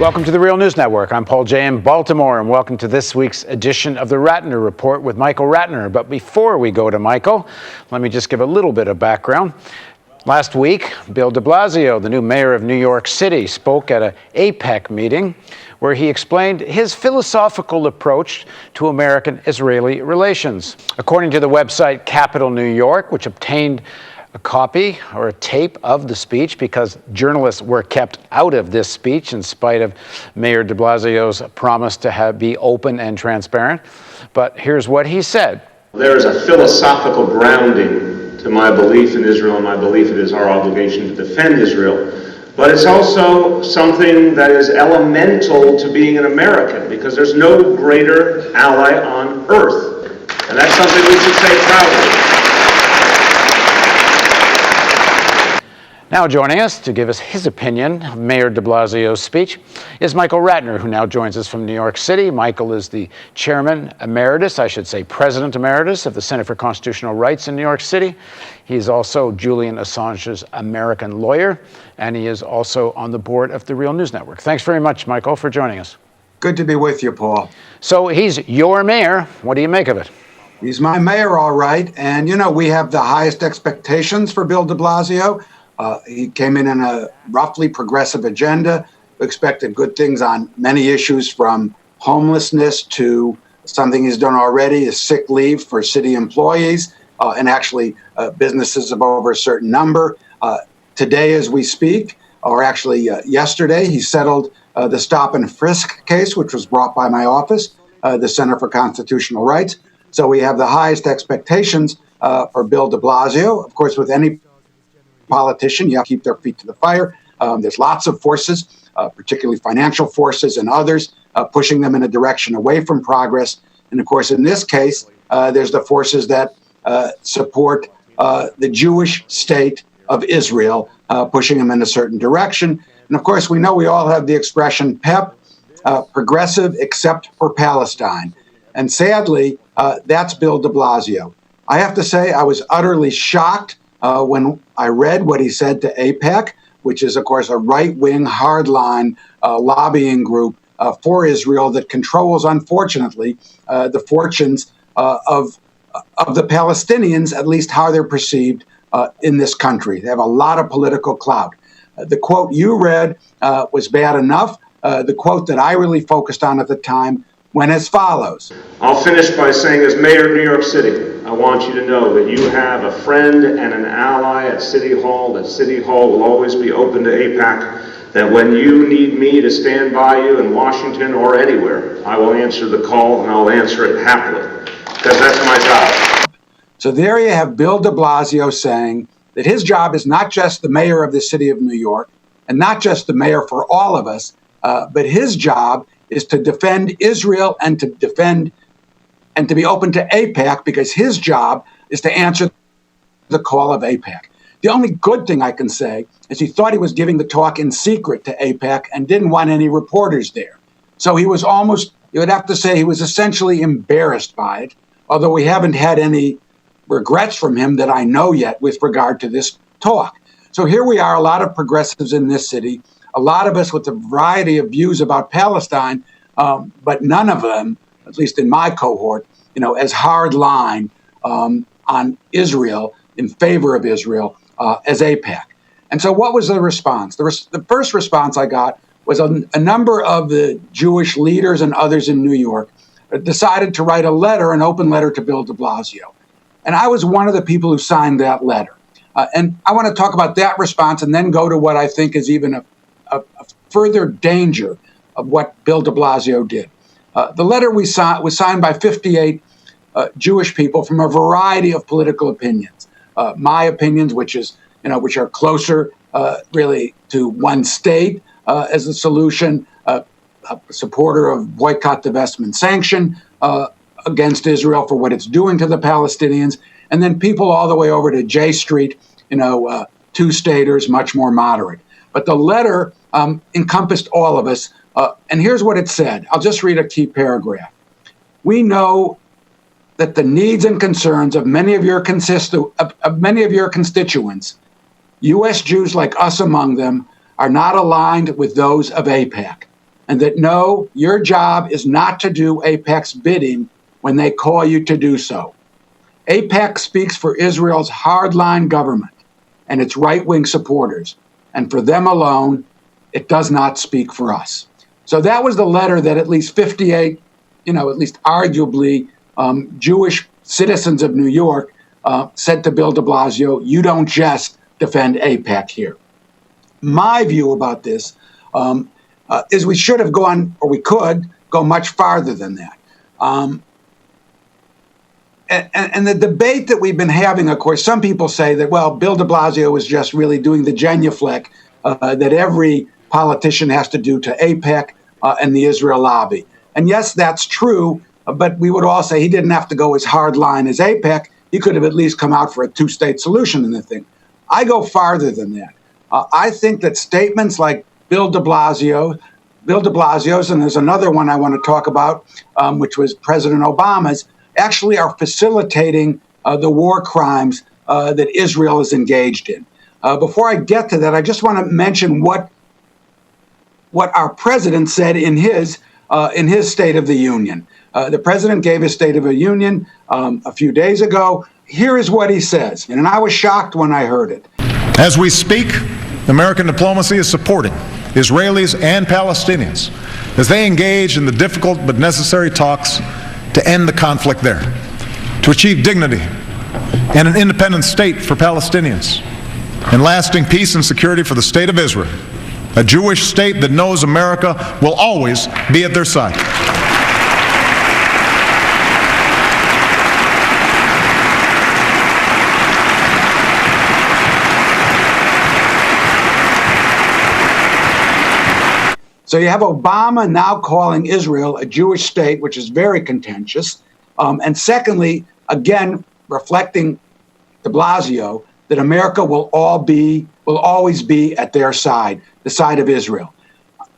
Welcome to the Real News Network. I'm Paul Jay in Baltimore, and welcome to this week's edition of the Ratner Report with Michael Ratner. But before we go to Michael, let me just give a little bit of background. Last week, Bill de Blasio, the new mayor of New York City, spoke at an AIPAC meeting where he explained his philosophical approach to American-Israeli relations. According to the website Capital New York, which obtained a copy or a tape of the speech because journalists were kept out of this speech in spite of Mayor de Blasio's promise to be open and transparent. But here's what he said. There is a philosophical grounding to my belief in Israel and my belief it is our obligation to defend Israel. But it's also something that is elemental to being an American because there's no greater ally on earth. And that's something we should say proudly. Now joining us to give us his opinion of Mayor de Blasio's speech is Michael Ratner, who now joins us from New York City. Michael is the chairman emeritus, I should say president emeritus, of the Center for Constitutional Rights in New York City. He is also Julian Assange's American lawyer, and he is also on the board of the Real News Network. Thanks very much, Michael, for joining us. Good to be with you, Paul. So he's your mayor. What do you make of it? He's my mayor, all right. And, you know, we have the highest expectations for Bill de Blasio. He came in a roughly progressive agenda. We expected good things on many issues, from homelessness to something he's done already, is sick leave for city employees and actually businesses of over a certain number. Today, as we speak, or actually yesterday, he settled the stop and frisk case, which was brought by my office, the Center for Constitutional Rights. So we have the highest expectations for Bill de Blasio. Of course, with any politician, you have to keep their feet to the fire. There's lots of forces, particularly financial forces and others, pushing them in a direction away from progress. And of course, in this case, there's the forces that support the Jewish state of Israel, pushing them in a certain direction. And of course, we know we all have the expression PEP, progressive except for Palestine. And sadly, that's Bill de Blasio. I have to say, I was utterly shocked when I read what he said to AIPAC, which is, of course, a right-wing, hardline lobbying group for Israel that controls, unfortunately, the fortunes of the Palestinians, at least how they're perceived in this country. They have a lot of political clout. The quote you read was bad enough. The quote that I really focused on at the time went as follows. I'll finish by saying, as mayor of New York City, I want you to know that you have a friend and an ally at City Hall, that City Hall will always be open to AIPAC, that when you need me to stand by you in Washington or anywhere, I will answer the call and I'll answer it happily, because that's my job. So there you have Bill de Blasio saying that his job is not just the mayor of the city of New York and not just the mayor for all of us, but his job is to defend Israel and to defend and to be open to AIPAC, because his job is to answer the call of AIPAC. The only good thing I can say is he thought he was giving the talk in secret to AIPAC and didn't want any reporters there. So he was almost, you would have to say, he was essentially embarrassed by it, although we haven't had any regrets from him that I know yet with regard to this talk. So here we are, a lot of progressives in this city, a lot of us with a variety of views about Palestine, but none of them, at least in my cohort, as hard line on Israel, in favor of Israel, as AIPAC. And so what was the response? The first response I got was a number of the Jewish leaders and others in New York decided to write a letter, an open letter to Bill de Blasio. And I was one of the people who signed that letter. And I want to talk about that response and then go to what I think is even a further danger of what Bill de Blasio did. The letter was signed by 58 Jewish people from a variety of political opinions. My opinions, which are closer really to one state as a solution, a supporter of boycott, divestment, sanction against Israel for what it's doing to the Palestinians, and then people all the way over to J Street, two-staters, much more moderate. But the letter encompassed all of us, and here's what it said. I'll just read a key paragraph. We know that the needs and concerns of many of your constituents, U.S. Jews like us among them, are not aligned with those of AIPAC. and that no, your job is not to do AIPAC's bidding when they call you to do so. AIPAC speaks for Israel's hardline government and its right-wing supporters, and for them alone, it does not speak for us. So that was the letter that at least 58, at least arguably Jewish citizens of New York said to Bill de Blasio, you don't just defend AIPAC here. My view about this is we should have gone, or we could go much farther than that. And the debate that we've been having, of course, some people say that, well, Bill de Blasio was just really doing the genuflect that every politician has to do to AIPAC and the Israel lobby. And yes, that's true, but we would all say he didn't have to go as hard line as AIPAC. He could have at least come out for a two-state solution in the thing. I go farther than that. I think that statements like Bill de Blasio's, and there's another one I want to talk about, which was President Obama's, actually are facilitating the war crimes that Israel is engaged in. Before I get to that, I just want to mention what our president said in his State of the Union. The president gave his State of the Union a few days ago. Here is what he says, and I was shocked when I heard it. As we speak, American diplomacy is supporting Israelis and Palestinians as they engage in the difficult but necessary talks to end the conflict there, to achieve dignity and an independent state for Palestinians, and lasting peace and security for the State of Israel, a Jewish state that knows America will always be at their side. So you have Obama now calling Israel a Jewish state, which is very contentious. And secondly, again, reflecting de Blasio, that America will always be at their side, the side of Israel.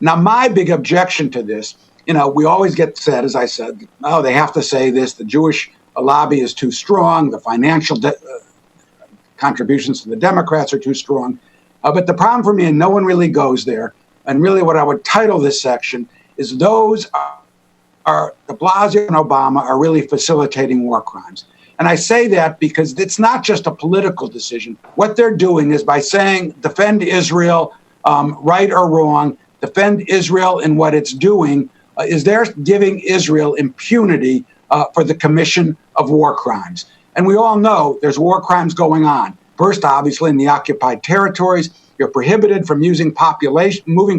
Now, my big objection to this, we always get said, as I said, oh, they have to say this, the Jewish lobby is too strong, the financial contributions to the Democrats are too strong. But the problem for me, and no one really goes there, and really what I would title this section is those are de Blasio and Obama are really facilitating war crimes. And I say that because it's not just a political decision. What they're doing is by saying defend Israel, right or wrong, defend Israel in what it's doing, is they're giving Israel impunity for the commission of war crimes. And we all know there's war crimes going on. First, obviously, in the occupied territories. You're prohibited from moving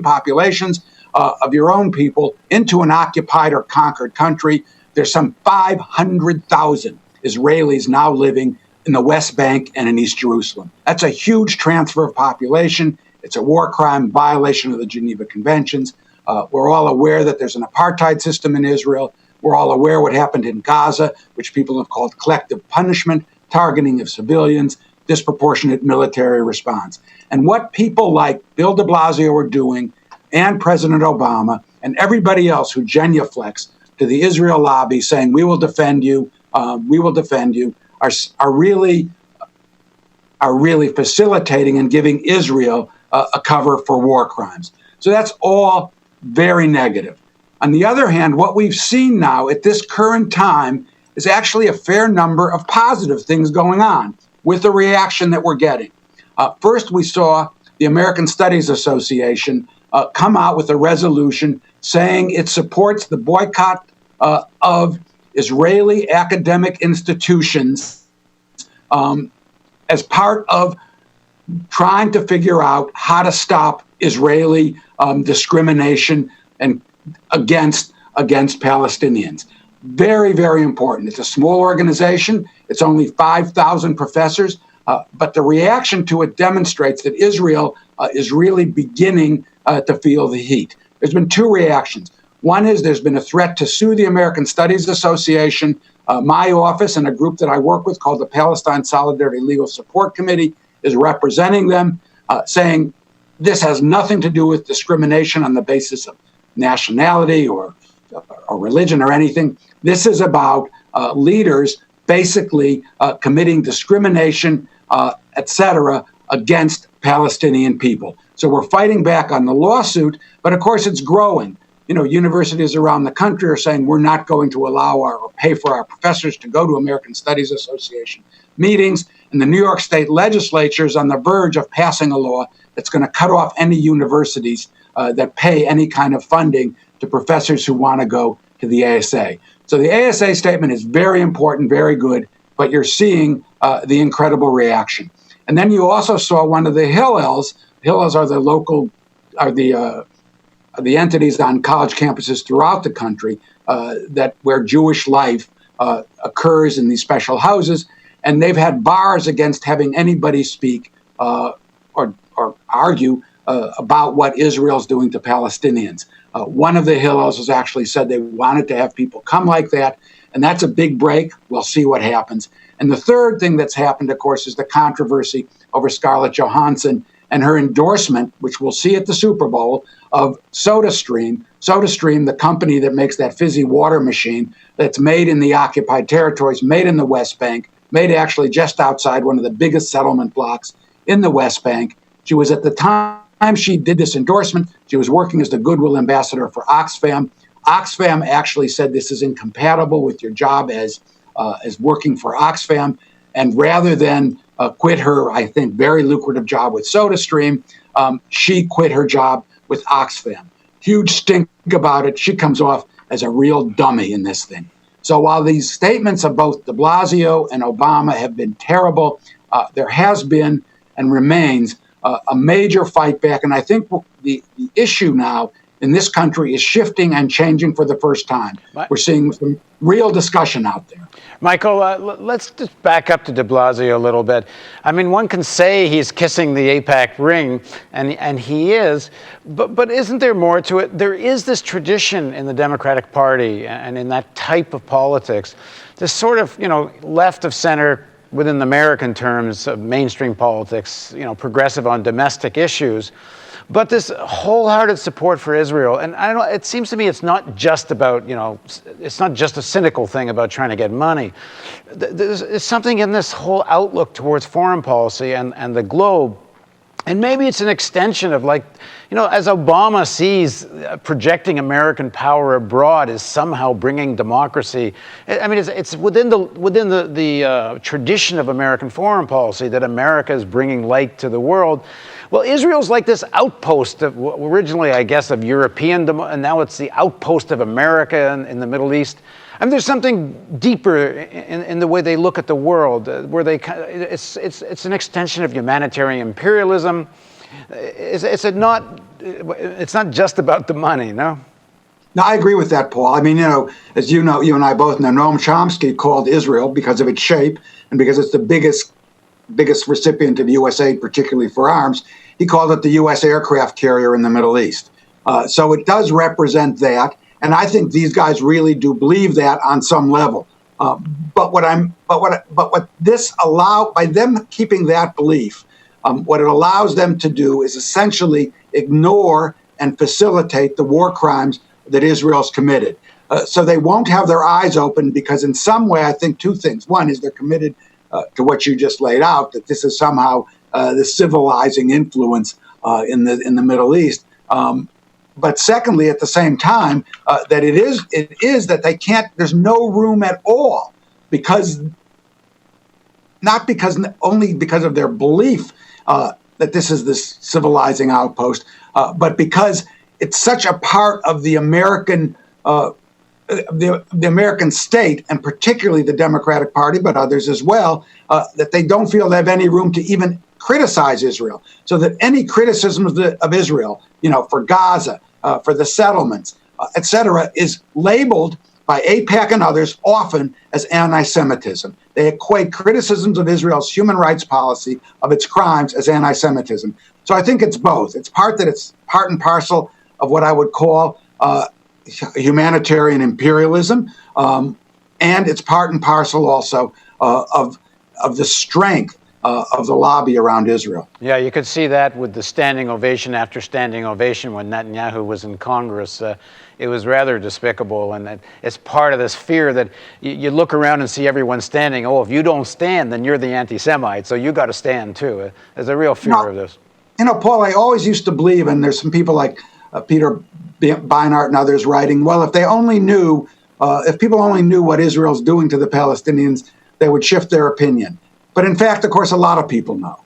populations of your own people into an occupied or conquered country. There's some 500,000 Israelis now living in the West Bank and in East Jerusalem. That's a huge transfer of population. It's a war crime violation of the Geneva Conventions. We're all aware that there's an apartheid system in Israel. We're all aware what happened in Gaza, which people have called collective punishment, targeting of civilians, disproportionate military response. And what people like Bill de Blasio are doing, and President Obama, and everybody else who genuflects to the Israel lobby saying, we will defend you, are really facilitating and giving Israel a cover for war crimes. So that's all very negative. On the other hand, what we've seen now at this current time is actually a fair number of positive things going on with the reaction that we're getting. First, we saw the American Studies Association come out with a resolution saying it supports the boycott of Israeli academic institutions as part of trying to figure out how to stop Israeli discrimination and against Palestinians. Very, very important. It's a small organization. It's only 5,000 professors. But the reaction to it demonstrates that Israel is really beginning to feel the heat. There's been two reactions. One is there's been a threat to sue the American Studies Association. My office and a group that I work with called the Palestine Solidarity Legal Support Committee is representing them, saying this has nothing to do with discrimination on the basis of nationality or religion or anything. This is about leaders basically committing discrimination, etc., against Palestinian people. So we're fighting back on the lawsuit, but of course it's growing. universities around the country are saying we're not going to allow or pay for our professors to go to American Studies Association meetings. And the New York State legislature is on the verge of passing a law that's going to cut off any universities that pay any kind of funding to professors who want to go to the ASA. So the ASA statement is very important, very good, but you're seeing the incredible reaction. And then you also saw one of the Hillels. Hillels are the entities on college campuses throughout the country where Jewish life occurs in these special houses, and they've had bars against having anybody speak or argue about what Israel's doing to Palestinians. One of the Hillels has actually said they wanted to have people come like that, and that's a big break. We'll see what happens. And the third thing that's happened, of course, is the controversy over Scarlett Johansson and her endorsement, which we'll see at the Super Bowl, of SodaStream. SodaStream, the company that makes that fizzy water machine that's made in the occupied territories, made in the West Bank, made actually just outside one of the biggest settlement blocks in the West Bank. She was, at the time she did this endorsement, she was working as the Goodwill ambassador for Oxfam. Oxfam actually said this is incompatible with your job as working for Oxfam. And rather than quit her, I think, very lucrative job with SodaStream, she quit her job with Oxfam. Huge stink about it. She comes off as a real dummy in this thing. So while these statements of both de Blasio and Obama have been terrible, there has been and remains a major fight back. And I think the issue now in this country is shifting and changing for the first time. We're seeing some real discussion out there. Michael, let's just back up to de Blasio a little bit. I mean, one can say he's kissing the AIPAC ring, and he is, but isn't there more to it? There is this tradition in the Democratic Party and in that type of politics, this sort of, left of center within the American terms of mainstream politics, progressive on domestic issues. But this wholehearted support for Israel, and I don't know, it seems to me it's not just about, it's not just a cynical thing about trying to get money. There's something in this whole outlook towards foreign policy and the globe. And maybe it's an extension of, as Obama sees projecting American power abroad is somehow bringing democracy. I mean, it's within the tradition of American foreign policy that America is bringing light to the world. Well, Israel's like this outpost of, originally, I guess, of European, and now it's the outpost of America in the Middle East. I mean, there's something deeper in the way they look at the world, where it's an extension of humanitarian imperialism. It's not just about the money, no? No, I agree with that, Paul. I mean, as you know, you and I both know, Noam Chomsky called Israel, because of its shape and because it's the biggest recipient of U.S. aid, particularly for arms, he called it the U.S. aircraft carrier in the Middle East. So it does represent that. And I think these guys really do believe that on some level. But what this by them keeping that belief, what it allows them to do is essentially ignore and facilitate the war crimes that Israel's committed. So they won't have their eyes open, because in some way, I think two things. One is they're committed to what you just laid out, that this is somehow the civilizing influence in the Middle East. But secondly, at the same time, that it is that they can't. There's no room at all, only because of their belief that this is this civilizing outpost, but because it's such a part of the American. The American state, and particularly the Democratic Party, but others as well, that they don't feel they have any room to even criticize Israel. So that any criticism of Israel, for Gaza, for the settlements, et cetera, is labeled by AIPAC and others often as anti-Semitism. They equate criticisms of Israel's human rights policy, of its crimes, as anti-Semitism. So I think it's both. It's part and parcel of what I would call humanitarian imperialism, and it's part and parcel also of the strength of the lobby around Israel. Yeah, you could see that with the standing ovation after standing ovation when Netanyahu was in Congress. It was rather despicable, and it's part of this fear that you look around and see everyone standing. Oh, if you don't stand, then you're the anti-Semite, so you got to stand too. There's a real fear of this. Paul, I always used to believe, and there's some people like Peter Beinart and others writing, well, if they only knew, if people only knew what Israel's doing to the Palestinians, they would shift their opinion. But in fact, of course, a lot of people know.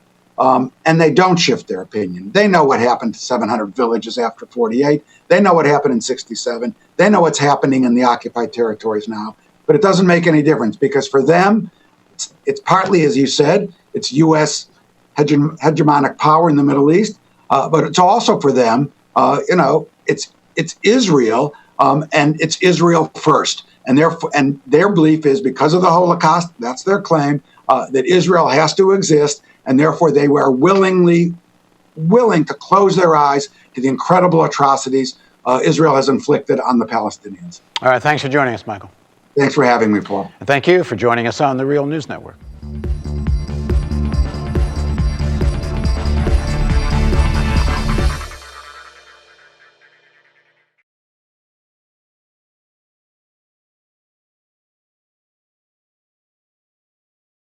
And they don't shift their opinion. They know what happened to 700 villages after 48. They know what happened in 67. They know what's happening in the occupied territories now. But it doesn't make any difference because for them, it's partly, as you said, it's U.S. hegemonic power in the Middle East. But it's also for them, it's Israel, and it's Israel first. And their belief is because of the Holocaust, that's their claim, that Israel has to exist. And therefore, they were willing to close their eyes to the incredible atrocities Israel has inflicted on the Palestinians. All right. Thanks for joining us, Michael. Thanks for having me, Paul. And thank you for joining us on the Real News Network.